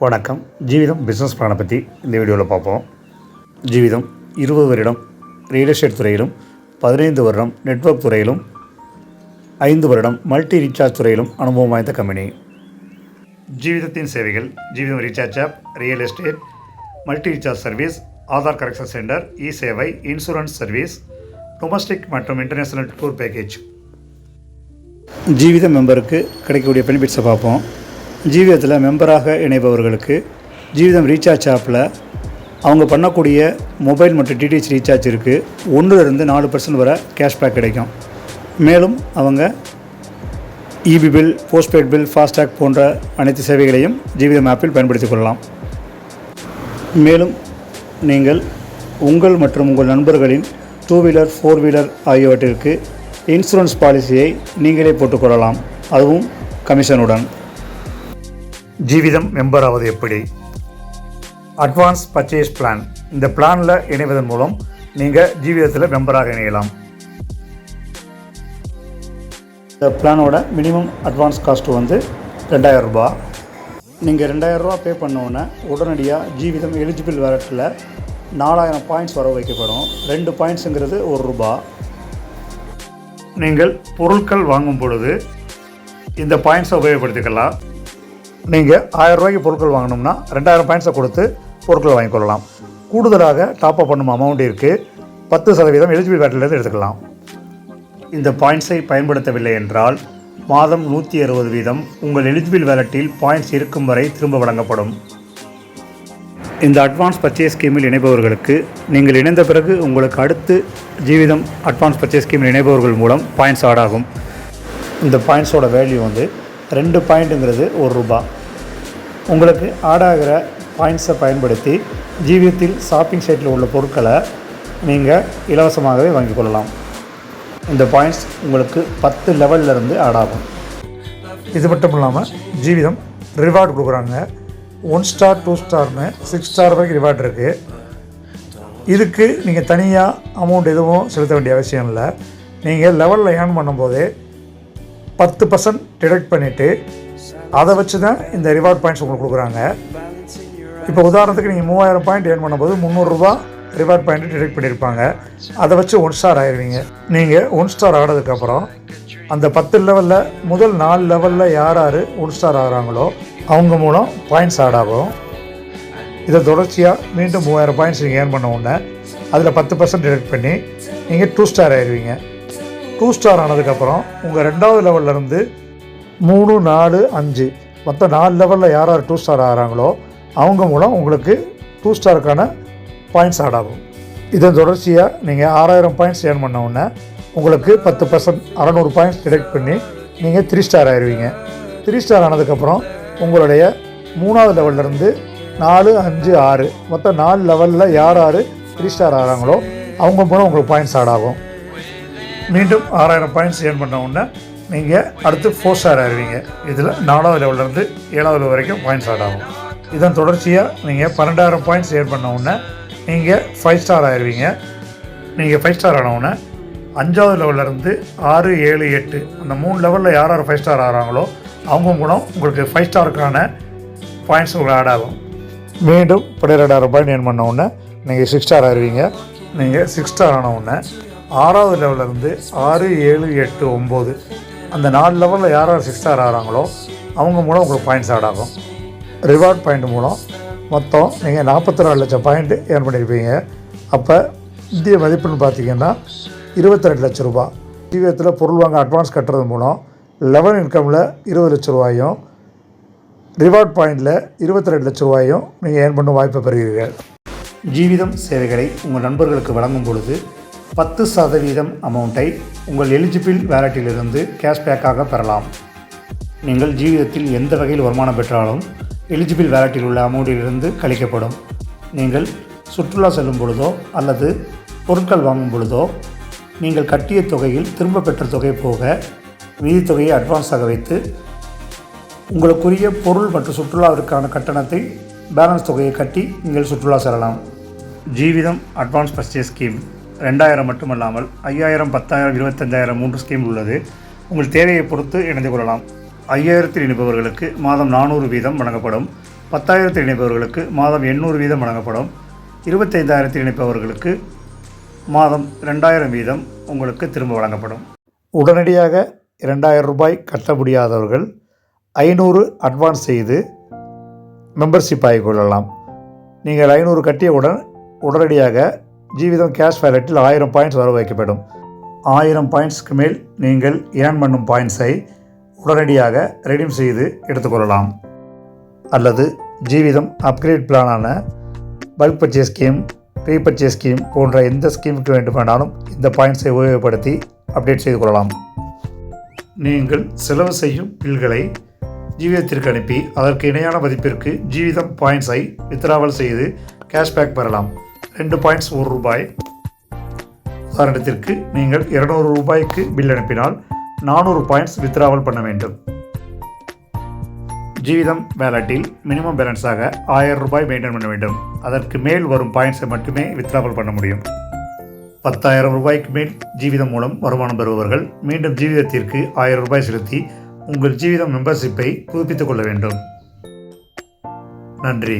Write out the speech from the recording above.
வணக்கம். ஜீவிதம் பிஸ்னஸ் பிளானை பற்றி இந்த வீடியோவில் பார்ப்போம். ஜீவிதம் 20 வருடம் ரியல் எஸ்டேட் துறையிலும், 15 வருடம் நெட்வொர்க் துறையிலும், 5 வருடம் மல்டி ரீசார்ஜ் துறையிலும் அனுபவம் வாய்ந்த கம்பெனி. ஜீவிதத்தின் சேவைகள்: Jeevitham recharge app, real estate, multi recharge service, Aadhaar correction centre, e சேவை, இன்சூரன்ஸ் சர்வீஸ், டொமஸ்டிக் மற்றும் இன்டர்நேஷனல் டூர் பேக்கேஜ். ஜீவிதம் மெம்பருக்கு கிடைக்கக்கூடிய பெனிஃபிட்ஸை பார்ப்போம். ஜீவிதத்தில் மெம்பராக இணைபவர்களுக்கு ஜீவிதம் ரீசார்ஜ் ஆப்பில் அவங்க பண்ணக்கூடிய மொபைல் மற்றும் டிடிஹெச் ரீசார்ஜிற்கு 1% 4% வரை கேஷ்பேக் கிடைக்கும். மேலும் அவங்க EB bill, postpaid bill, FASTag போன்ற அனைத்து சேவைகளையும் ஜீவிதம் ஆப்பில் பயன்படுத்திக் கொள்ளலாம். மேலும் நீங்கள் உங்கள் மற்றும் உங்கள் நண்பர்களின் 2 வீலர் 4 வீலர் ஆகியவற்றிற்கு இன்சூரன்ஸ் பாலிசியை நீங்களே போட்டுக்கொள்ளலாம், அதுவும் கமிஷனுடன். ஜீவிதம் மெம்பர் ஆவது எப்படி? Advance purchase plan. இந்த பிளானில் இணைவதன் மூலம் நீங்கள் ஜீவிதத்தில் மெம்பராக இணையலாம். இந்த பிளானோட மினிமம் அட்வான்ஸ் காஸ்ட்டு வந்து 2000 ரூபா. நீங்கள் 2000 ரூபா பே பண்ணோன்னே உடனடியாக ஜீவிதம் எலிஜிபிள் வேலட்டில் 4000 பாயிண்ட்ஸ் வர வைக்கப்படும். 2 பாயிண்ட்ஸுங்கிறது ₹1. நீங்கள் பொருட்கள் வாங்கும் பொழுது இந்த பாயிண்ட்ஸை உபயோகப்படுத்திக்கலாம். நீங்கள் 1000 ரூபாய்க்கு பொருட்கள் வாங்கணும்னா 2000 பாயிண்ட்ஸை கொடுத்து பொருட்கள் வாங்கிக்கொள்ளலாம். கூடுதலாக டாப்அப் பண்ணும் அமௌண்ட்டிற்கு 10% எலிஜிபிள் வேலட்டிலிருந்து எடுத்துக்கலாம். இந்த பாயிண்ட்ஸை பயன்படுத்தவில்லை என்றால் மாதம் 160 வீதம் உங்கள் எலிஜிபிள் வேலட்டில் பாயிண்ட்ஸ் இருக்கும் வரை திரும்ப வழங்கப்படும். இந்த அட்வான்ஸ் பர்ச்சேஸ் ஸ்கீமில் இணைபவர்களுக்கு நீங்கள் இணைந்த பிறகு உங்களுக்கு அடுத்து ஜீவிதம் அட்வான்ஸ் பர்ச்சேஸ் ஸ்கீமில் இணைபவர்கள் மூலம் பாயிண்ட்ஸ் ஆட் ஆகும். இந்த பாயிண்ட்ஸோட வேல்யூ வந்து 2 பாயிண்ட்டுங்கிறது ₹1. உங்களுக்கு ஆட் ஆகிற பாயிண்ட்ஸை பயன்படுத்தி ஜீவிதத்தில் ஷாப்பிங் சைட்டில் உள்ள பொருட்களை நீங்கள் இலவசமாகவே வாங்கிக் கொள்ளலாம். இந்த பாயிண்ட்ஸ் உங்களுக்கு 10 லெவல்லேருந்து ஆட் ஆகும். இது மட்டும் இல்லாமல் ஜீவிதம் ரிவார்டு கொடுக்குறாங்க. 1 ஸ்டார் 2 ஸ்டார்னு 6 ஸ்டார் வரைக்கும் ரிவார்டு இருக்குது. இதுக்கு நீங்கள் தனியாக அமௌண்ட் எதுவும் செலுத்த வேண்டிய அவசியம் இல்லை. நீங்கள் லெவலில் ஏர்ன் பண்ணும்போதே 10% டிடெக்ட் பண்ணிவிட்டு அதை வச்சு தான் இந்த ரிவார்ட் பாயிண்ட்ஸ் உங்களுக்கு கொடுக்குறாங்க. இப்போ உதாரணத்துக்கு நீங்கள் 3000 பாயிண்ட் ஏர்ன் பண்ணும்போது ₹300 ரிவார்ட் பாயிண்ட்டு டிடெக்ட் பண்ணியிருப்பாங்க. அதை வச்சு 1 ஸ்டார் ஆயிடுவீங்க. நீங்கள் 1 ஸ்டார் ஆனதுக்கப்புறம் அந்த 10 லெவலில் முதல் 4 லெவலில் யார் 1 ஸ்டார் ஆகிறாங்களோ அவங்க மூலம் பாயிண்ட்ஸ் ஆட் ஆகும். இதை தொடர்ச்சியாக மீண்டும் 3000 பாயிண்ட்ஸ் நீங்கள் ஏர்ன் பண்ண உடனே அதில் 10% டிடெக்ட் பண்ணி நீங்கள் 2 ஸ்டார் ஆயிடுவீங்க. 2 ஸ்டார் ஆனதுக்கப்புறம் உங்கள் 2வது லெவல்லேருந்து 3, 4, 5 மொத்தம் 4 லெவலில் யார் 2 ஸ்டார் ஆகிறாங்களோ அவங்க மூலம் உங்களுக்கு 2 ஸ்டாருக்கான பாயிண்ட்ஸ் ஆட் ஆகும். இதன் தொடர்ச்சியாக நீங்கள் 6000 பாயிண்ட்ஸ் ஏர்ன் பண்ண உடனே உங்களுக்கு 10% 600 பாயிண்ட்ஸ் டிடெக்ட் பண்ணி நீங்கள் 3 ஸ்டார் ஆயிடுவீங்க. 3 ஸ்டார் ஆனதுக்கப்புறம் உங்களுடைய 3வது லெவல்லேருந்து 4, 5, 6 மொத்தம் 4 லெவலில் யார் 3 ஸ்டார் ஆகிறாங்களோ அவங்க மூலம் உங்களுக்கு பாயிண்ட்ஸ் ஆட் ஆகும். மீண்டும் 6000 பாயிண்ட்ஸ் ஏர்ன் பண்ண உடனே நீங்கள் அடுத்து 4 ஸ்டார் ஆயிடுவீங்க. இதில் 4வது லெவல்லேருந்து 7வது லெவல் வரைக்கும் பாயிண்ட்ஸ் ஆட் ஆகும். இதன் தொடர்ச்சியாக நீங்கள் 12000 பாயிண்ட்ஸ் ஏர்ன் பண்ண உடனே நீங்கள் 5 ஸ்டார் ஆயிடுவீங்க. நீங்கள் 5 ஸ்டார் ஆன உடனே 5வது லெவல்லேருந்து 6, 7, 8 அந்த 3 லெவலில் யார் 5 ஸ்டார் ஆகிறாங்களோ அவங்க மூலம் உங்களுக்கு 5 ஸ்டாருக்கான பாயிண்ட்ஸ் உங்களுக்கு ஆட் ஆகும். மீண்டும் 12000 பாயிண்ட் ஏர்ன் பண்ண உடனே நீங்கள் 6 ஸ்டார் ஆயிடுவீங்க. நீங்கள் 6 ஸ்டார் ஆன உடனே 6வது லெவல்லேருந்து 6, 7, 8, 9 அந்த 4 லெவலில் யார் 6 ஸ்டார் ஆகிறாங்களோ அவங்க மூலம் உங்களுக்கு பாயிண்ட்ஸ் ஆட் ஆகும். ரிவார்ட் பாயிண்ட் மூலம் மொத்தம் நீங்கள் 44 லட்சம் பாயிண்ட் ஏர்ன் பண்ணியிருப்பீங்க. அப்போ இந்திய மதிப்புன்னு பார்த்தீங்கன்னா 22 லட்ச ரூபா. ஜீவிதத்தில் பொருள் வாங்க அட்வான்ஸ் கட்டுறது மூலம் லெவல் இன்கமில் 20 லட்ச ரூபாயும், ரிவார்ட் பாயிண்டில் 22 லட்ச ரூபாயும் நீங்கள் ஏர்ன் பண்ண வாய்ப்பை பெறுவீர்கள். ஜீவிதம் சேவைகளை உங்கள் நண்பர்களுக்கு வழங்கும் பொழுது 10% அமௌண்ட்டை உங்கள் எலிஜிபிள் வேலட்டிலிருந்து கேஷ்பேக்காக பெறலாம். நீங்கள் ஜீவிதத்தில் எந்த வகையில் வருமானம் பெற்றாலும் எலிஜிபிள் வேலட்டில் உள்ள அமௌண்ட்டிலிருந்து கழிக்கப்படும். நீங்கள் சுற்றுலா செல்லும் பொழுதோ அல்லது பொருட்கள் வாங்கும் பொழுதோ நீங்கள் கட்டிய தொகையில் திரும்ப பெற்ற தொகை போக மீதி தொகையை அட்வான்ஸாக வைத்து உங்களுக்குரிய பொருள் மற்றும் சுற்றுலாவிற்கான கட்டணத்தை பேலன்ஸ் தொகையை கட்டி நீங்கள் சுற்றுலா செல்லலாம். ஜீவிதம் அட்வான்ஸ் பர்ச்சேஸ் ஸ்கீம் 2000 மட்டுமல்லாமல் 5000, 10,000, 25,000 3 ஸ்கீம் உள்ளது. உங்கள் தேவையை பொறுத்து இணைந்து கொள்ளலாம். 5000 இணைப்பவர்களுக்கு மாதம் 400 வீதம் வழங்கப்படும். 10,000 இணைப்பவர்களுக்கு மாதம் 800 வீதம் வழங்கப்படும். 25,000 இணைப்பவர்களுக்கு மாதம் 2,000 வீதம் உங்களுக்கு திரும்ப வழங்கப்படும். உடனடியாக 2,000 ரூபாய் கட்ட முடியாதவர்கள் 500 அட்வான்ஸ் செய்து மெம்பர்ஷிப் ஆகிக்கொள்ளலாம். நீங்கள் 500 கட்டியவுடன் உடனடியாக ஜீவிதம் கேஷ் வேலெட்டில் 1000 பாயிண்ட்ஸ் வர வைக்கப்படும். 1000 பாயிண்ட்ஸ்க்கு மேல் நீங்கள் ஏர்ன் பண்ணும் பாயிண்ட்ஸை உடனடியாக ரெடீம் செய்து எடுத்துக்கொள்ளலாம். அல்லது ஜீவிதம் அப்கிரேட் பிளானான bulk purchase scheme, repurchase scheme போன்ற எந்த ஸ்கீமுக்கு வேண்டுமானாலும் இந்த பாயிண்ட்ஸை உபயோகப்படுத்தி அப்டேட் செய்து கொள்ளலாம். நீங்கள் செலவு செய்யும் பில்களை ஜீவிதத்திற்கு அனுப்பி அதற்கு இணையான மதிப்பிற்கு ஜீவிதம் பாயிண்ட்ஸை வித்ராவல் செய்து கேஷ்பேக் பெறலாம். 2 பாயிண்ட்ஸ் 1 ரூபாய். உதாரணத்திற்கு நீங்கள் 200 ரூபாய்க்கு பில் அனுப்பினால் 400 பாயிண்ட்ஸ் வித்ராவல் பண்ண வேண்டும். ஜீவிதம் வேலட்டில் மினிமம் பேலன்ஸாக 1000 ரூபாய் மெயின்டைன் பண்ண வேண்டும். அதற்கு மேல் வரும் பாயிண்ட்ஸை மட்டுமே வித்ராவல் பண்ண முடியும். 10,000 ரூபாய்க்கு மேல் ஜீவிதம் மூலம் வருமானம் பெறுபவர்கள் மீண்டும் ஜீவிதத்திற்கு 1000 ரூபாய் செலுத்தி உங்கள் ஜீவிதம் மெம்பர்ஷிப்பை புதுப்பித்துக் கொள்ள வேண்டும். நன்றி.